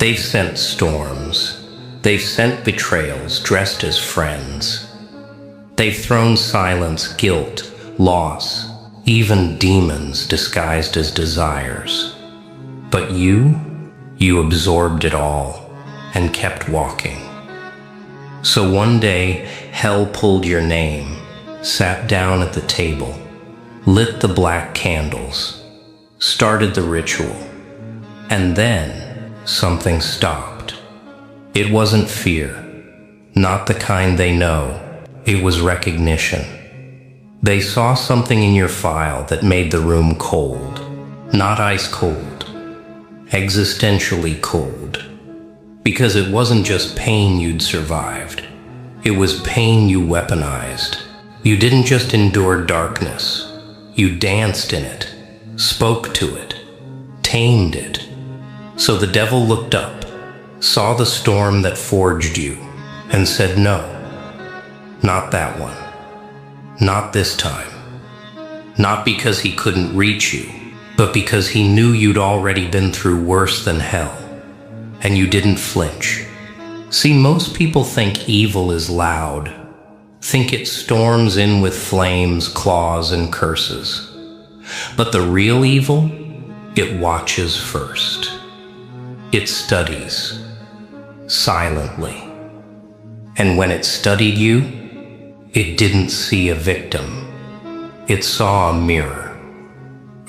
They've sent storms. They've sent betrayals dressed as friends. They've thrown silence, guilt, loss, even demons disguised as desires. But you absorbed it all and kept walking. So one day, hell pulled your name, sat down at the table, lit the black candles, started the ritual, and then something stopped. It wasn't fear, not the kind they know. It was recognition. They saw something in your file that made the room cold, not ice cold, existentially cold. Because it wasn't just pain you'd survived. It was pain you weaponized. You didn't just endure darkness. You danced in it, spoke to it, tamed it. So the devil looked up, saw the storm that forged you, and said no. Not that one. Not this time. Not because he couldn't reach you, but because he knew you'd already been through worse than hell. And you didn't flinch. See, most people think evil is loud, think it storms in with flames, claws, and curses. But the real evil, it watches first. It studies, silently. And when it studied you, it didn't see a victim. It saw a mirror,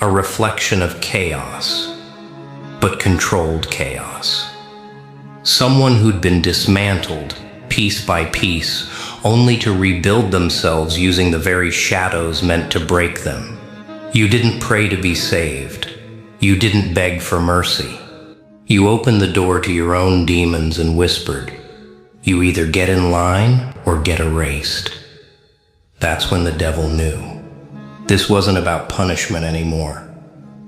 a reflection of chaos, but controlled chaos. Someone who'd been dismantled, piece by piece, only to rebuild themselves using the very shadows meant to break them. You didn't pray to be saved. You didn't beg for mercy. You opened the door to your own demons and whispered, "You either get in line or get erased." That's when the devil knew. This wasn't about punishment anymore.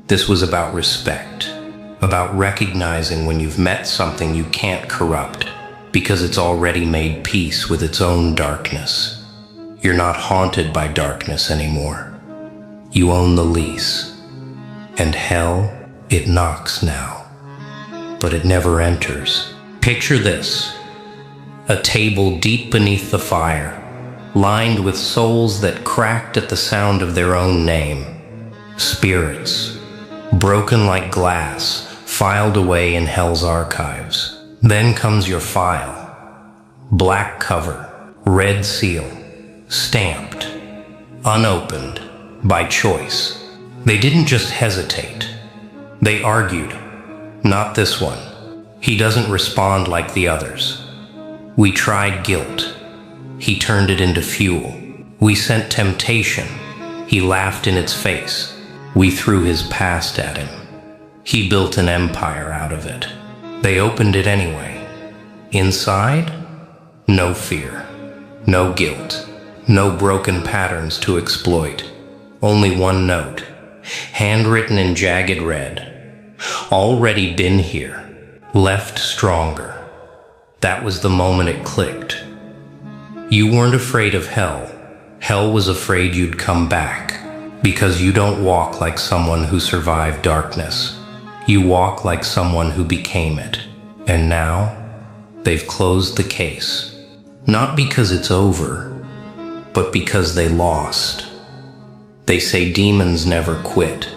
This was about respect. About recognizing when you've met something you can't corrupt because it's already made peace with its own darkness. You're not haunted by darkness anymore. You own the lease. And hell, it knocks now. But it never enters. Picture this: a table deep beneath the fire, lined with souls that cracked at the sound of their own name. Spirits, broken like glass, filed away in hell's archives. Then comes your file. Black cover, red seal, stamped, unopened, by choice. They didn't just hesitate. They argued, "Not this one. He doesn't respond like the others." We tried guilt. He turned it into fuel. We sent temptation. He laughed in its face. We threw his past at him. He built an empire out of it. They opened it anyway. Inside, no fear, no guilt, no broken patterns to exploit. Only one note, handwritten in jagged red. Already been here, left stronger. That was the moment it clicked. You weren't afraid of hell. Hell was afraid you'd come back. Because you don't walk like someone who survived darkness. You walk like someone who became it. And now, they've closed the case. Not because it's over, but because they lost. They say demons never quit.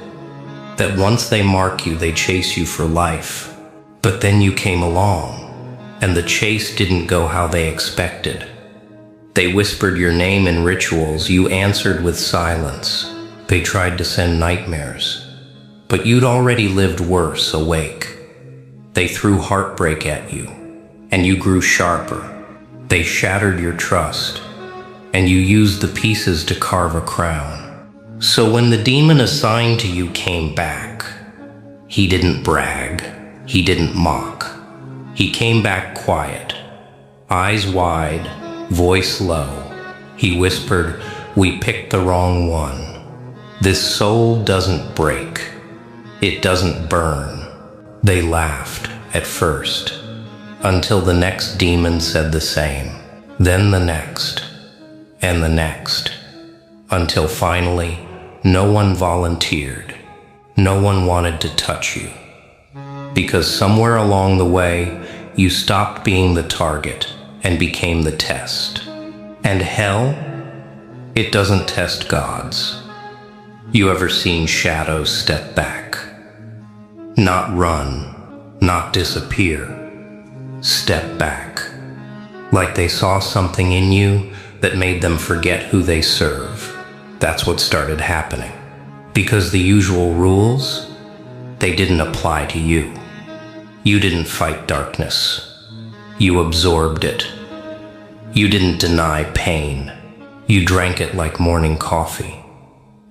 That once they mark you, they chase you for life. But then you came along, and the chase didn't go how they expected. They whispered your name in rituals, you answered with silence. They tried to send nightmares, but you'd already lived worse awake. They threw heartbreak at you, and you grew sharper. They shattered your trust, and you used the pieces to carve a crown. So when the demon assigned to you came back, he didn't brag, he didn't mock. He came back quiet, eyes wide, voice low. He whispered, "We picked the wrong one. This soul doesn't break. It doesn't burn." They laughed at first, until the next demon said the same. Then the next, and the next, until finally, no one volunteered. No one wanted to touch you. Because somewhere along the way, you stopped being the target and became the test. And hell, it doesn't test gods. You ever seen shadows step back? Not run, not disappear. Step back. Like they saw something in you that made them forget who they serve. That's what started happening. Because the usual rules, they didn't apply to you. You didn't fight darkness. You absorbed it. You didn't deny pain. You drank it like morning coffee.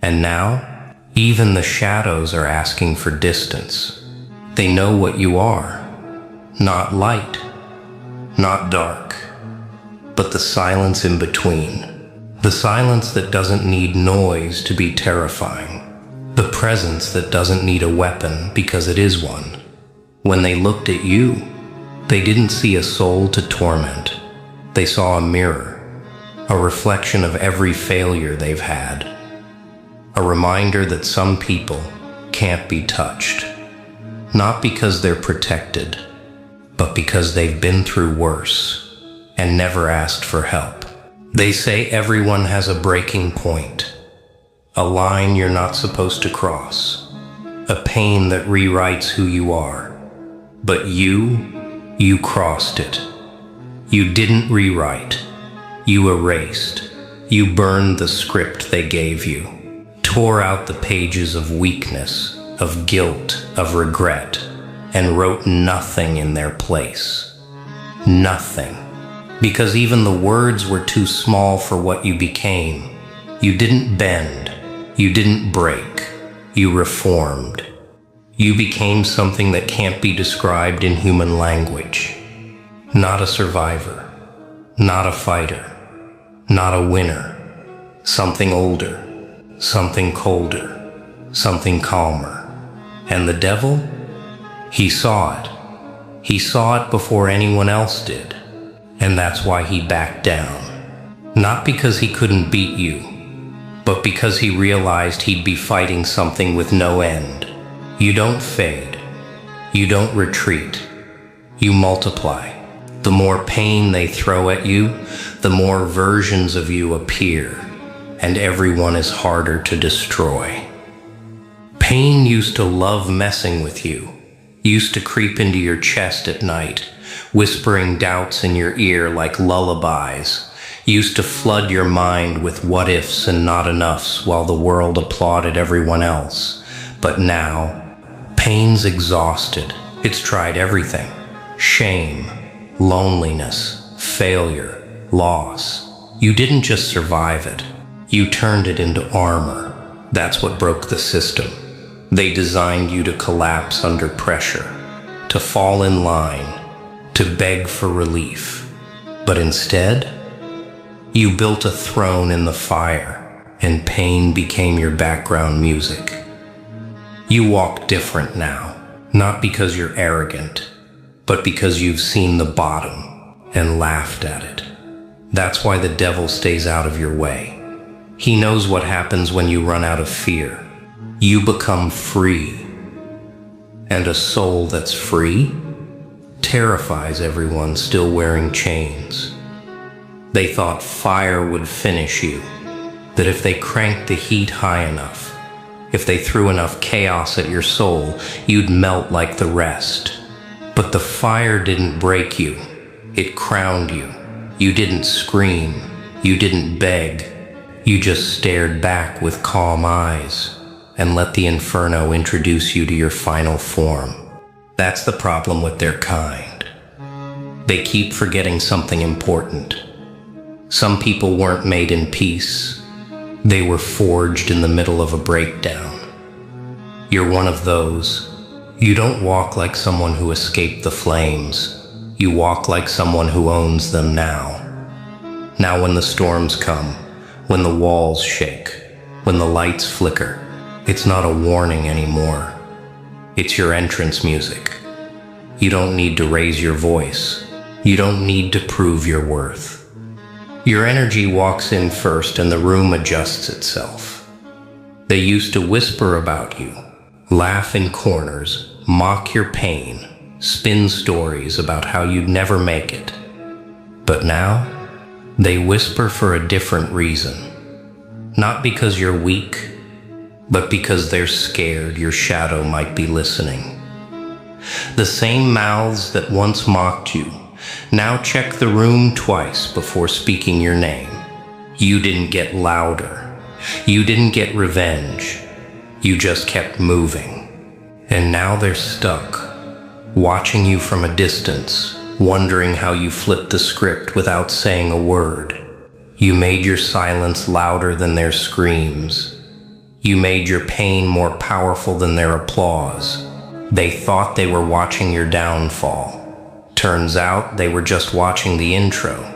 And now, even the shadows are asking for distance. They know what you are. Not light, not dark, but the silence in between. The silence that doesn't need noise to be terrifying. The presence that doesn't need a weapon because it is one. When they looked at you, they didn't see a soul to torment. They saw a mirror, a reflection of every failure they've had. A reminder that some people can't be touched. Not because they're protected, but because they've been through worse and never asked for help. They say everyone has a breaking point, a line you're not supposed to cross, a pain that rewrites who you are. But you crossed it. You didn't rewrite. You erased. You burned the script they gave you, tore out the pages of weakness, of guilt, of regret, and wrote nothing in their place. Nothing. Because even the words were too small for what you became. You didn't bend. You didn't break. You reformed. You became something that can't be described in human language. Not a survivor. Not a fighter. Not a winner. Something older. Something colder. Something calmer. And the devil? He saw it. He saw it before anyone else did. And that's why he backed down. Not because he couldn't beat you, but because he realized he'd be fighting something with no end. You don't fade. You don't retreat. You multiply. The more pain they throw at you, the more versions of you appear, and everyone is harder to destroy. Pain used to love messing with you, used to creep into your chest at night, whispering doubts in your ear like lullabies, used to flood your mind with what-ifs and not-enoughs while the world applauded everyone else. But now, pain's exhausted. It's tried everything. Shame, loneliness, failure, loss. You didn't just survive it. You turned it into armor. That's what broke the system. They designed you to collapse under pressure, to fall in line, to beg for relief. But instead, you built a throne in the fire, and pain became your background music. You walk different now, not because you're arrogant, but because you've seen the bottom and laughed at it. That's why the devil stays out of your way. He knows what happens when you run out of fear. You become free. And a soul that's free terrifies everyone still wearing chains. They thought fire would finish you, that if they cranked the heat high enough, if they threw enough chaos at your soul, you'd melt like the rest. But the fire didn't break you. It crowned you. You didn't scream. You didn't beg. You just stared back with calm eyes and let the inferno introduce you to your final form. That's the problem with their kind. They keep forgetting something important. Some people weren't made in peace. They were forged in the middle of a breakdown. You're one of those. You don't walk like someone who escaped the flames. You walk like someone who owns them now. Now when the storms come, when the walls shake, when the lights flicker, it's not a warning anymore. It's your entrance music. You don't need to raise your voice. You don't need to prove your worth. Your energy walks in first and the room adjusts itself. They used to whisper about you, laugh in corners, mock your pain, spin stories about how you'd never make it. But now, they whisper for a different reason. Not because you're weak, but because they're scared your shadow might be listening. The same mouths that once mocked you now check the room twice before speaking your name. You didn't get louder. You didn't get revenge. You just kept moving. And now they're stuck, watching you from a distance, wondering how you flipped the script without saying a word. You made your silence louder than their screams. You made your pain more powerful than their applause. They thought they were watching your downfall. Turns out they were just watching the intro.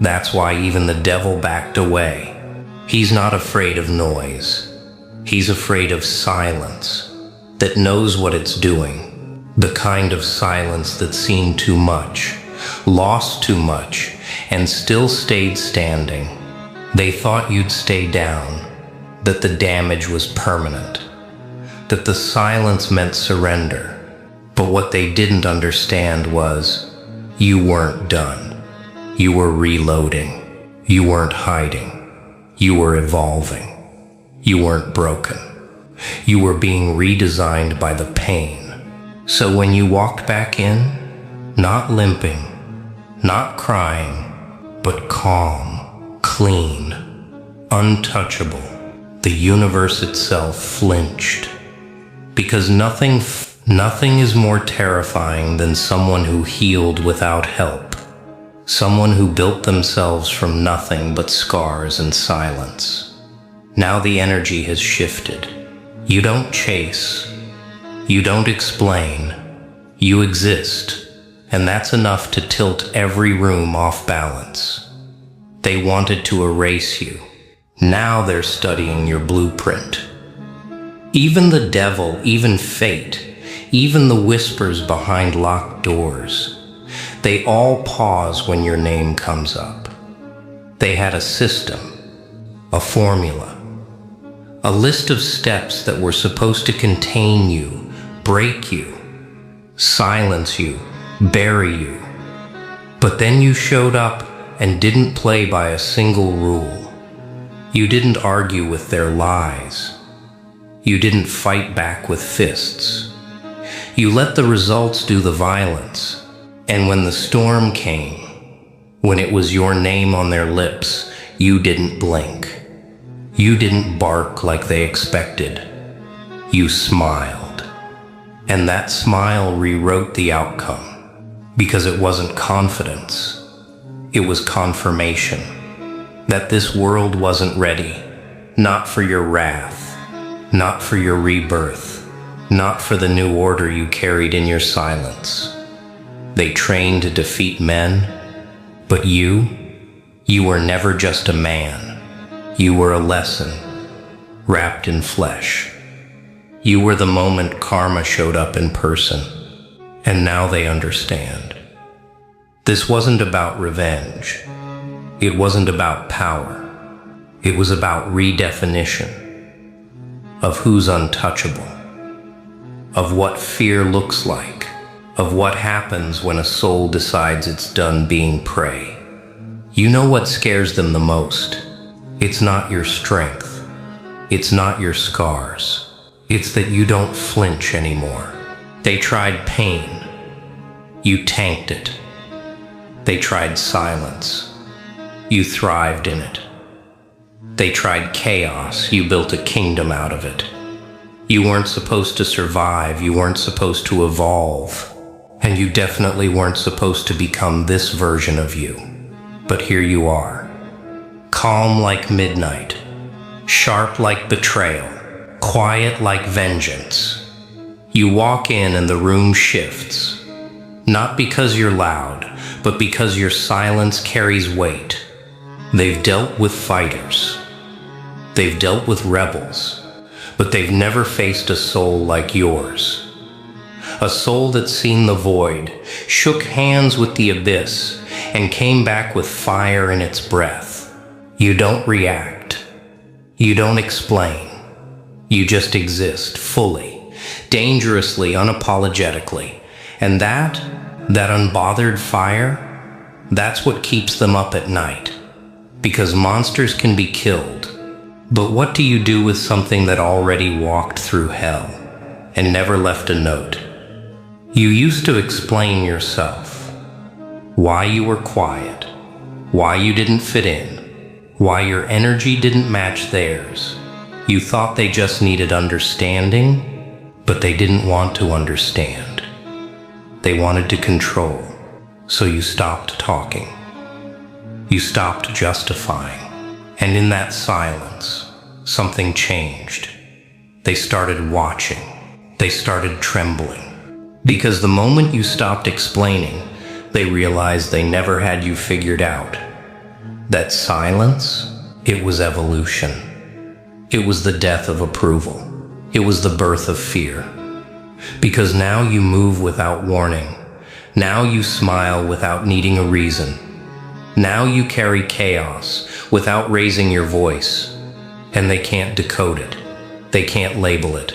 That's why even the devil backed away. He's not afraid of noise. He's afraid of silence that knows what it's doing. The kind of silence that seen too much, lost too much, and still stayed standing. They thought you'd stay down, that the damage was permanent, that the silence meant surrender. But what they didn't understand was, you weren't done. You were reloading. You weren't hiding. You were evolving. You weren't broken. You were being redesigned by the pain. So when you walked back in, not limping, not crying, but calm, clean, untouchable, the universe itself flinched. Because nothing is more terrifying than someone who healed without help. Someone who built themselves from nothing but scars and silence. Now the energy has shifted. You don't chase. You don't explain. You exist. And that's enough to tilt every room off balance. They wanted to erase you. Now they're studying your blueprint. Even the devil, even fate, even the whispers behind locked doors, they all pause when your name comes up. They had a system, a formula, a list of steps that were supposed to contain you, break you, silence you, bury you. But then you showed up and didn't play by a single rule. You didn't argue with their lies. You didn't fight back with fists. You let the results do the violence. And when the storm came, when it was your name on their lips, you didn't blink. You didn't bark like they expected. You smiled. And that smile rewrote the outcome. Because it wasn't confidence. It was confirmation. That this world wasn't ready. Not for your wrath. Not for your rebirth. Not for the new order you carried in your silence. They trained to defeat men, but you were never just a man. You were a lesson, wrapped in flesh. You were the moment karma showed up in person, and now they understand. This wasn't about revenge. It wasn't about power. It was about redefinition of who's untouchable, of what fear looks like, of what happens when a soul decides it's done being prey. You know what scares them the most? It's not your strength. It's not your scars. It's that you don't flinch anymore. They tried pain. You tanked it. They tried silence. You thrived in it. They tried chaos. You built a kingdom out of it. You weren't supposed to survive. You weren't supposed to evolve. And you definitely weren't supposed to become this version of you. But here you are. Calm like midnight. Sharp like betrayal. Quiet like vengeance. You walk in and the room shifts. Not because you're loud, but because your silence carries weight. They've dealt with fighters. They've dealt with rebels. But they've never faced a soul like yours. A soul that's seen the void, shook hands with the abyss, and came back with fire in its breath. You don't react. You don't explain. You just exist fully, dangerously, unapologetically. And that unbothered fire, that's what keeps them up at night. Because monsters can be killed. But what do you do with something that already walked through hell and never left a note? You used to explain yourself. Why you were quiet. Why you didn't fit in. Why your energy didn't match theirs. You thought they just needed understanding, but they didn't want to understand. They wanted to control, so you stopped talking. You stopped justifying. And in that silence, something changed. They started watching. They started trembling. Because the moment you stopped explaining, they realized they never had you figured out. That silence, it was evolution. It was the death of approval. It was the birth of fear. Because now you move without warning. Now you smile without needing a reason. Now you carry chaos without raising your voice. And they can't decode it. They can't label it.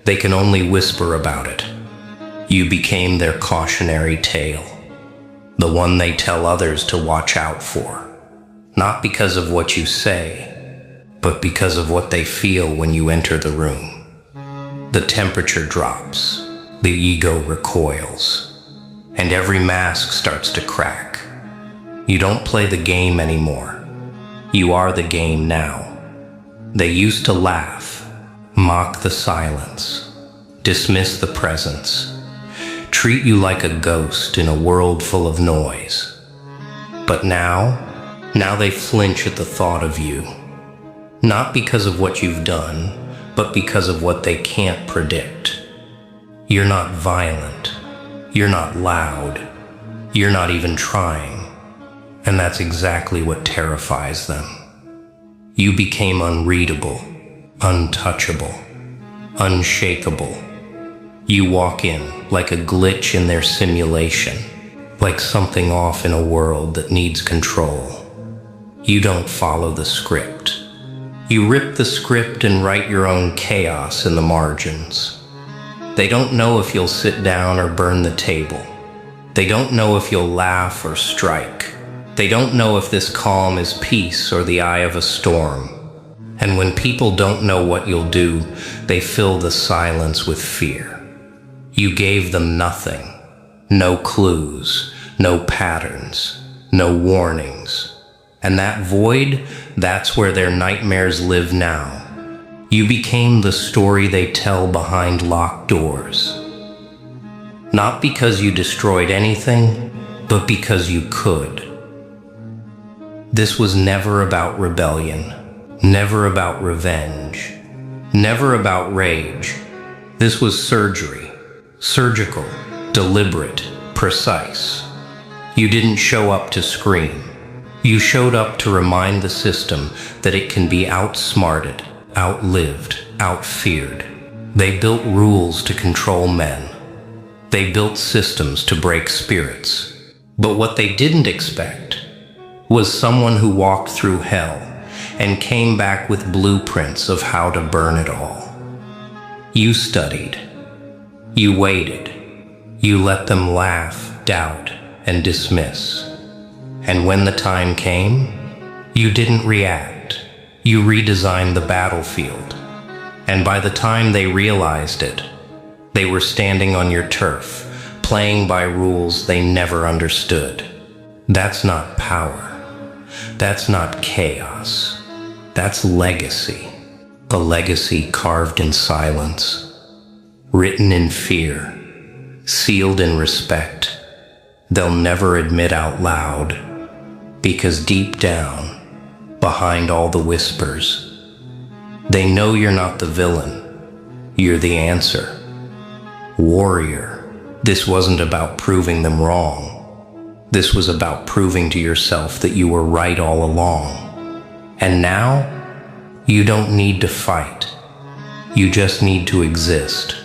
They can only whisper about it. You became their cautionary tale. The one they tell others to watch out for. Not because of what you say, but because of what they feel when you enter the room. The temperature drops. The ego recoils. And every mask starts to crack. You don't play the game anymore. You are the game now. They used to laugh, mock the silence, dismiss the presence, treat you like a ghost in a world full of noise. But now they flinch at the thought of you. Not because of what you've done, but because of what they can't predict. You're not violent. You're not loud. You're not even trying. And that's exactly what terrifies them. You became unreadable, untouchable, unshakable. You walk in like a glitch in their simulation, like something off in a world that needs control. You don't follow the script. You rip the script and write your own chaos in the margins. They don't know if you'll sit down or burn the table. They don't know if you'll laugh or strike. They don't know if this calm is peace or the eye of a storm. And when people don't know what you'll do, they fill the silence with fear. You gave them nothing. No clues, no patterns, no warnings. And that void, that's where their nightmares live now. You became the story they tell behind locked doors. Not because you destroyed anything, but because you could. This was never about rebellion, never about revenge, never about rage. This was surgery, surgical, deliberate, precise. You didn't show up to scream. You showed up to remind the system that it can be outsmarted, outlived, outfeared. They built rules to control men. They built systems to break spirits. But what they didn't expect was someone who walked through hell and came back with blueprints of how to burn it all. You studied. You waited. You let them laugh, doubt, and dismiss. And when the time came, you didn't react. You redesigned the battlefield. And by the time they realized it, they were standing on your turf, playing by rules they never understood. That's not power. That's not chaos. That's legacy. The legacy carved in silence, written in fear, sealed in respect. They'll never admit out loud, because deep down, behind all the whispers, they know you're not the villain. You're the answer. Warrior, this wasn't about proving them wrong. This was about proving to yourself that you were right all along. And now, you don't need to fight. You just need to exist.